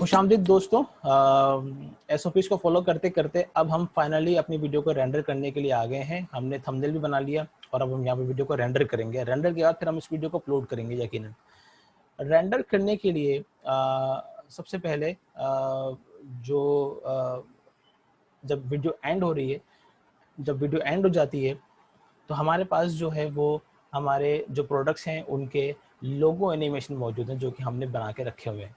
खुशामदीद दोस्तों। एसओपीज को फॉलो करते करते अब हम फाइनली अपनी वीडियो को रेंडर करने के लिए आ गए हैं। हमने थंबनेल भी बना लिया और अब हम यहाँ पे वीडियो को रेंडर करेंगे। रेंडर के बाद फिर हम इस वीडियो को अपलोड करेंगे यकीनन। रेंडर करने के लिए सबसे पहले जब वीडियो एंड हो रही है, जब वीडियो एंड हो जाती है तो हमारे पास जो है वो हमारे जो प्रोडक्ट्स हैं उनके लोगो एनिमेशन मौजूद हैं जो कि हमने बना के रखे हुए हैं।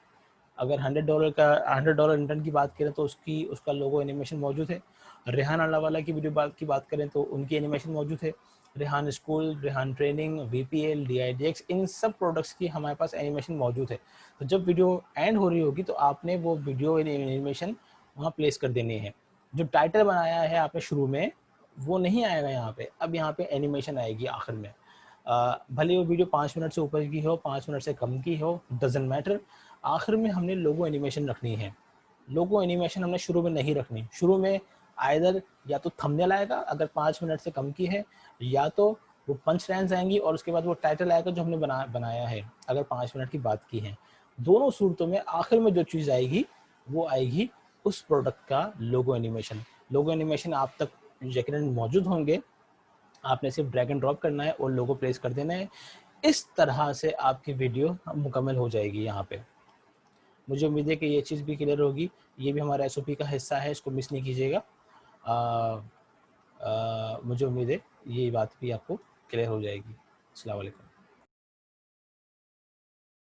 अगर $100 इंटर्न की बात करें तो उसका लोगो एनिमेशन मौजूद है। रेहान अल्लाहवाला की वीडियो की बात करें तो उनकी एनिमेशन मौजूद है। Rehan school, Rehan training, VPL, DIDX, इन सब प्रोडक्ट्स की हमारे पास एनिमेशन मौजूद है। तो जब वीडियो एंड हो रही होगी तो आपने वो वीडियो एनिमेशन वहाँ प्लेस कर देनी है। जो टाइटल बनाया है आपने शुरू में वो नहीं आएगा यहाँ पे, अब यहाँ पे एनिमेशन आएगी आखिर में। भले वो वीडियो 5 मिनट से ऊपर की हो, 5 मिनट से कम की हो, डजंट मैटर। आखिर में हमने लोगो एनिमेशन रखनी है। लोगो एनिमेशन हमने शुरू में नहीं रखनी। शुरू में आइदर या तो थंबनेल आएगा अगर 5 मिनट से कम की है, या तो वो पंच लाइन्स आएंगी और उसके बाद वो टाइटल आएगा जो हमने बनाया है अगर 5 मिनट की बात की है। दोनों सूरतों में आखिर में जो चीज़ आएगी वो आएगी उस प्रोडक्ट का लोगो एनिमेशन। लोगो एनिमेशन आप तक यकीनन मौजूद होंगे, आपने सिर्फ ड्रैग एंड ड्रॉप करना है और लोगो प्लेस कर देना है। इस तरह से आपकी वीडियो मुकम्मल हो जाएगी। यहाँ पे मुझे उम्मीद है कि ये चीज़ भी क्लियर होगी। ये भी हमारा SOP का हिस्सा है, इसको मिस नहीं कीजिएगा। मुझे उम्मीद है ये बात भी आपको क्लियर हो जाएगी। अस्सलाम वालेकुम।